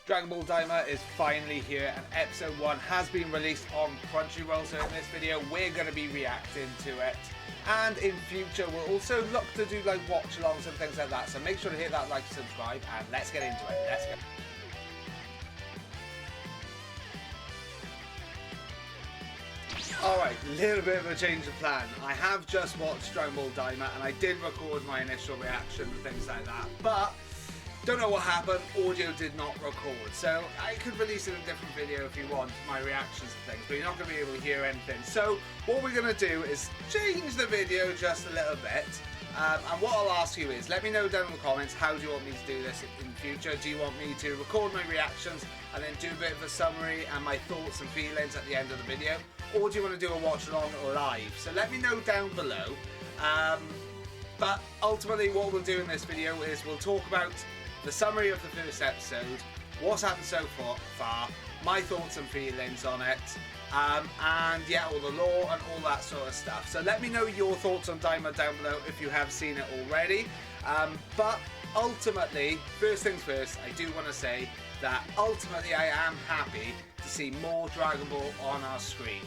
Dragon Ball Daima is finally here and episode 1 has been released on Crunchyroll, so in this video we're going to be reacting to it. And in future we'll also look to do like watch-alongs and things like that, so make sure to hit that like and subscribe and let's get into it. Let's go. Alright, little bit of a change of plan. I have just watched Dragon Ball Daima and I did record my initial reaction and things like that, but don't know what happened, audio did not record, so I could release it in a different video if you want, my reactions and things, but you're not going to be able to hear anything. So what we're going to do is change the video just a little bit, and what I'll ask you is, let me know down in the comments, how do you want me to do this in future? Do you want me to record my reactions and then do a bit of a summary and my thoughts and feelings at the end of the video? Or do you want to do a watch along live? So let me know down below. But ultimately what we'll do in this video is we'll talk about the summary of the first episode, what's happened so far, my thoughts and feelings on it, and yeah, all the lore and all that sort of stuff. So let me know your thoughts on Daima down below if you have seen it already. But ultimately, first things first, I do want to say that ultimately I am happy to see more Dragon Ball on our screen.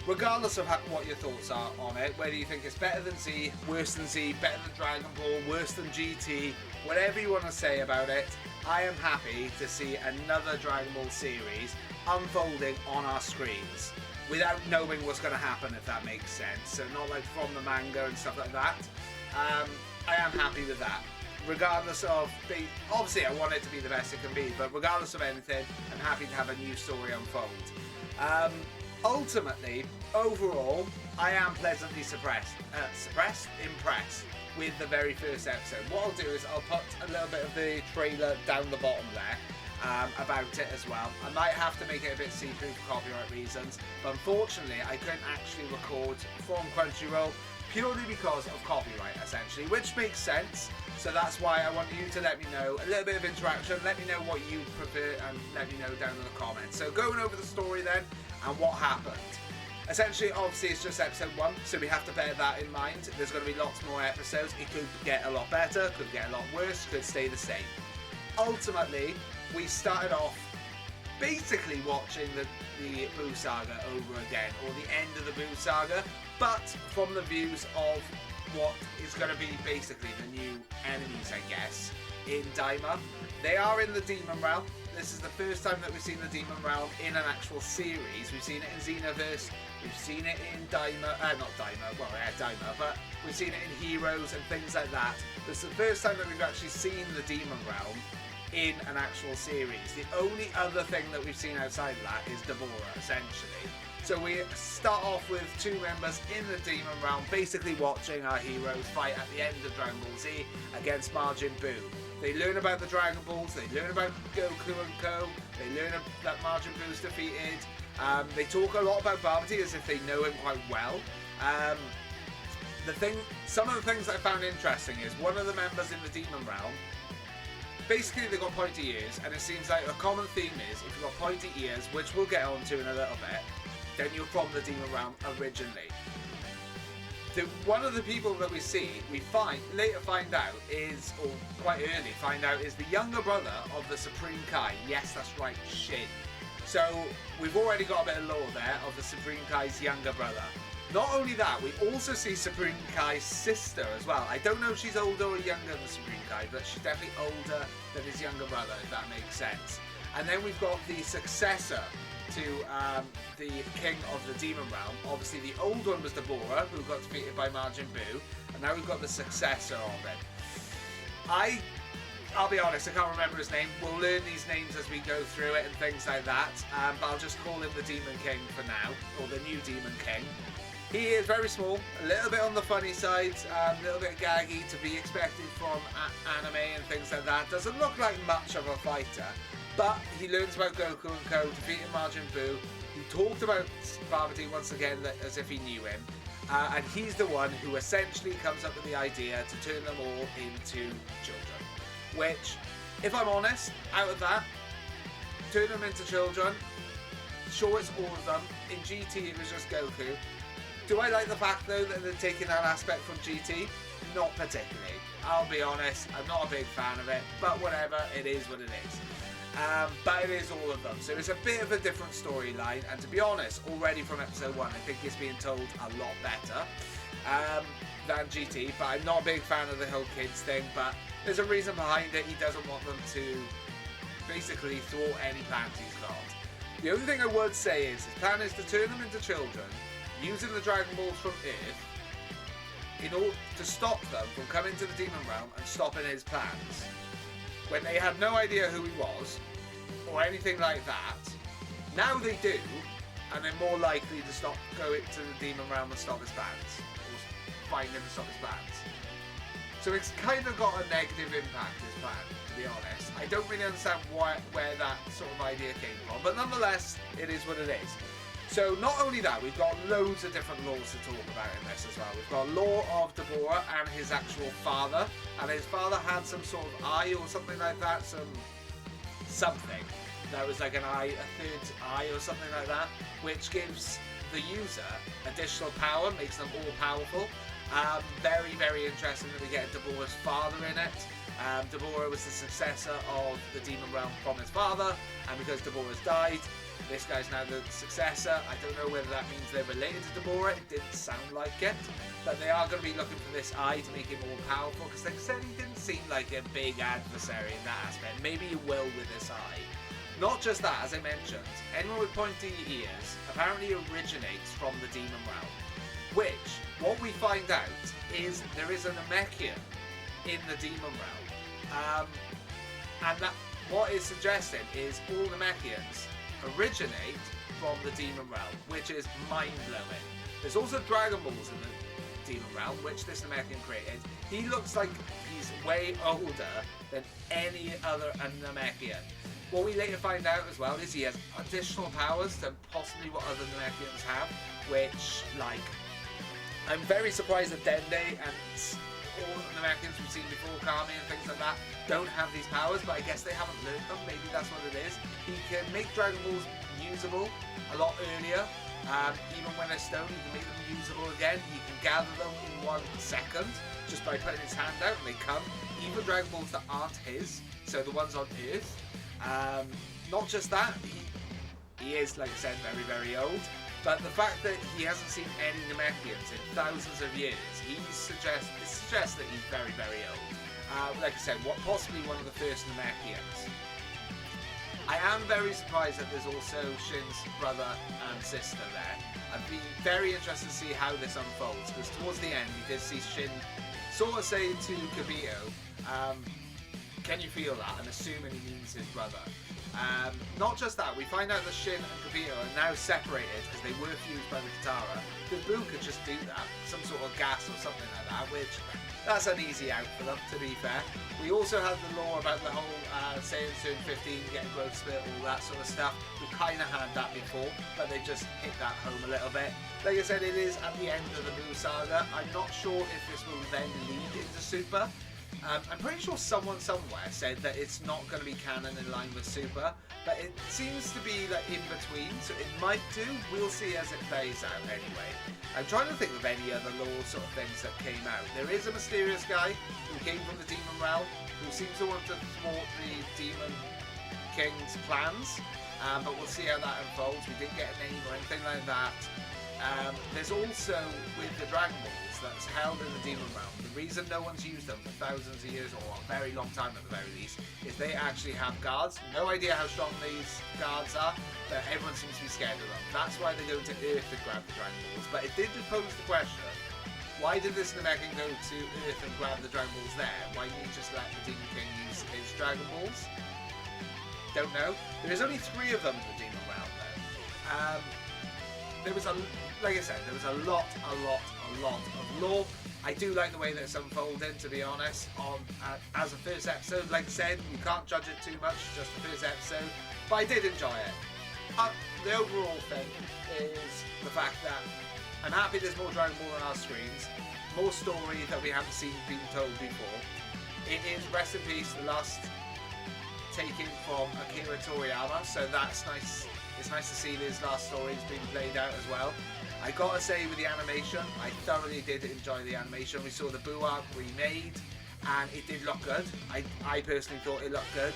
Regardless of what your thoughts are on it, whether you think it's better than Z, worse than Z, better than Dragon Ball, worse than GT, whatever you want to say about it, I am happy to see another Dragon Ball series unfolding on our screens without knowing what's going to happen, if that makes sense. So not like from the manga and stuff like that. I am happy with that. Regardless of, obviously I want it to be the best it can be, but regardless of anything, I'm happy to have a new story unfold. Ultimately, overall, I am pleasantly impressed with the very first episode. What I'll do is I'll put a little bit of the trailer down the bottom there about it as well. I might have to make it a bit see-through for copyright reasons, but unfortunately I couldn't actually record from Crunchyroll purely because of copyright, essentially, which makes sense. So that's why I want you to let me know, a little bit of interaction, let me know what you prefer and let me know down in the comments. So going over the story then, and what happened. Essentially, obviously it's just episode 1, so we have to bear that in mind. There's going to be lots more episodes. It could get a lot better, could get a lot worse, could stay the same. Ultimately, we started off basically watching the Buu Saga over again, or the end of the Buu Saga, but from the views of what is going to be basically the new enemies, I guess, in Daima. They are in the Demon Realm. This is the first time that we've seen the Demon Realm in an actual series. We've seen it in Xenoverse, we've seen it in Daima, not Daima, well yeah, Daima, but we've seen it in Heroes and things like that. This is the first time that we've actually seen the Demon Realm in an actual series. The only other thing that we've seen outside of that is Deborah, essentially. So we start off with 2 members in the Demon Realm, basically watching our heroes fight at the end of Dragon Ball Z against Majin Buu. They learn about the Dragon Balls, they learn about Goku and Co, they learn that Majin Buu's defeated, they talk a lot about Barbati as if they know him quite well. Some of the things I found interesting is one of the members in the Demon Realm, basically they've got pointy ears, and it seems like a common theme is if you've got pointy ears, which we'll get onto in a little bit, then you're from the Demon Realm originally. One of the people that we see, later find out is, or quite early find out, is the younger brother of the Supreme Kai. Yes, that's right, Shin. So we've already got a bit of lore there of the Supreme Kai's younger brother. Not only that, we also see Supreme Kai's sister as well. I don't know if she's older or younger than Supreme Kai, but she's definitely older than his younger brother, if that makes sense. And then we've got the successor to the King of the Demon Realm. Obviously the old one was Deborah, who got defeated by Majin Buu, and now we've got the successor of it. I'll be honest, I can't remember his name. We'll learn these names as we go through it and things like that, but I'll just call him the Demon King for now, or the new Demon King. He is very small, a little bit on the funny side, a little bit gaggy to be expected from anime and things like that. Doesn't look like much of a fighter, but he learns about Goku and Co, defeating Majin Buu. He talked about Barbati once again as if he knew him. And he's the one who essentially comes up with the idea to turn them all into children. Which, if I'm honest, out of that, turn them into children, sure it's all of them. In GT it was just Goku. Do I like the fact though that they're taking that aspect from GT? Not particularly. I'll be honest, I'm not a big fan of it, but whatever, it is what it is. but it is all of them. So it's a bit of a different storyline, and to be honest, already from episode 1, I think it's being told a lot better than GT, but I'm not a big fan of the whole kids thing, but there's a reason behind it. He doesn't want them to basically thwart any plans he's got. The only thing I would say is his plan is to turn them into children, using the Dragon Balls from Earth, in order to stop them from coming to the Demon Realm and stopping his plans. When they had no idea who he was, or anything like that, now they do, and they're more likely to stop going to the Demon Realm and stop his plans, or find him and stop his plans. So it's kind of got a negative impact, his plan, to be honest. I don't really understand where that sort of idea came from, but nonetheless, it is what it is. So not only that, we've got loads of different laws to talk about in this as well. We've got a law of Deborah and his actual father, and his father had some sort of eye or something like that, something that was like an eye, a third eye or something like that, which gives the user additional power, makes them all powerful. Very, very interesting that we get Deborah's father in it. Deborah was the successor of the Demon Realm from his father, and because Deborah's died, this guy's now the successor. I don't know whether that means they're related to Deborah. It didn't sound like it. But they are going to be looking for this eye to make him more powerful, because like I said, he didn't seem like a big adversary in that aspect. Maybe he will with this eye. Not just that, as I mentioned, anyone with pointy ears apparently originates from the Demon Realm. Which, what we find out is there is an Namekian in the Demon Realm. And that what it's suggesting is all Namekians originate from the Demon Realm, which is mind-blowing. There's also Dragon Balls in the Demon Realm, which this Namekian created. He looks like he's way older than any other Namekian. What we later find out as well is he has additional powers than possibly what other Namekians have, which, like, I'm very surprised that Dende and all the Namekians we've seen before, Kami and things like that, don't have these powers, but I guess they haven't learned them. Maybe that's what it is. He can make Dragon Balls usable a lot earlier. Even when they're stone, he can make them usable again. He can gather them in 1 second just by putting his hand out and they come. Even Dragon Balls that aren't his, so the ones on Earth. Not just that, he is, like I said, very, very old. But the fact that he hasn't seen any Namekians in thousands of years, it suggests that he's very, very old. Like I said, possibly one of the first Namekians. I am very surprised that there's also Shin's brother and sister there. I'd be very interested to see how this unfolds, because towards the end we did see Shin sort of say to Kibito, can you feel that? And assuming he means his brother. Not just that, we find out that Shin and Kibito are now separated because they were fused by the Katara. Because Boo could just do that, some sort of gas or something like that, which that's an easy out for them, to be fair. We also had the lore about the whole Saiyan Soon 15, getting growth split, all that sort of stuff. We kind of had that before, but they just hit that home a little bit. Like I said, it is at the end of the Boo saga. I'm not sure if this will then lead into Super. I'm pretty sure someone somewhere said that it's not going to be canon in line with Super, but it seems to be like in between, so it might do. We'll see as it plays out anyway. I'm trying to think of any other lore sort of things that came out. There is a mysterious guy who came from the Demon Realm who seems to want to thwart the Demon King's plans, but we'll see how that unfolds. We didn't get a name or anything like that. There's also with the Dragon Balls that's held in the Demon Realm, the reason no one's used them for thousands of years, or a very long time at the very least, is they actually have guards. No idea how strong these guards are, but everyone seems to be scared of them. That's why they go to Earth to grab the Dragon Balls. But it did pose the question, why did this Namekian go to Earth and grab the Dragon Balls there? Why didn't he just let the Demon King use his Dragon Balls? Don't know. There's only 3 of them in the Demon Realm though. There was like I said, there was a lot of lore. I do like the way that it's unfolded, to be honest. As a first episode, like I said, you can't judge it too much, just the first episode. But I did enjoy it. The overall thing is the fact that I'm happy there's more Dragon Ball on our screens, more story that we haven't seen being told before. It is, rest in peace, the last taken from Akira Toriyama, so that's nice. It's nice to see his last stories being played out as well. I gotta say, with the animation, I thoroughly did enjoy the animation. We saw the Boo arc remade. and it did look good. I personally thought it looked good.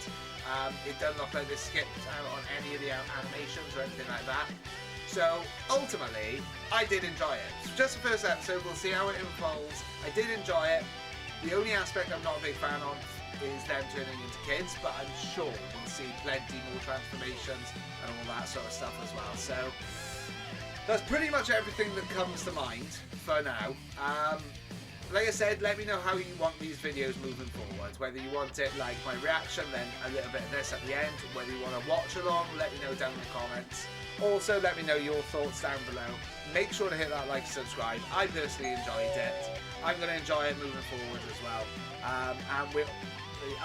It doesn't look like they skipped out on any of the animations or anything like that. So ultimately, I did enjoy it. So just the first episode, we'll see how it unfolds. I did enjoy it. The only aspect I'm not a big fan of is them turning into kids, but I'm sure we'll see plenty more transformations and all that sort of stuff as well. So that's pretty much everything that comes to mind for now. Like I said, let me know how you want these videos moving forward. Whether you want it like my reaction, then a little bit of this at the end. Whether you want to watch along, let me know down in the comments. Also, let me know your thoughts down below. Make sure to hit that like and subscribe. I personally enjoyed it. I'm going to enjoy it moving forward as well. And the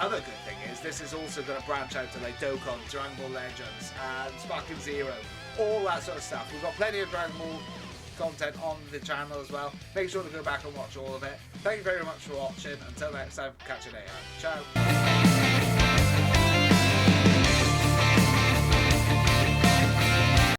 other good thing is, this is also going to branch out to like Dokkan, Dragonball Legends, and Sparking Zero. All that sort of stuff. We've got plenty of Dragon Ball content on the channel as well. Make sure to go back and watch all of it. Thank you very much for watching. Until next time, catch you later. Ciao.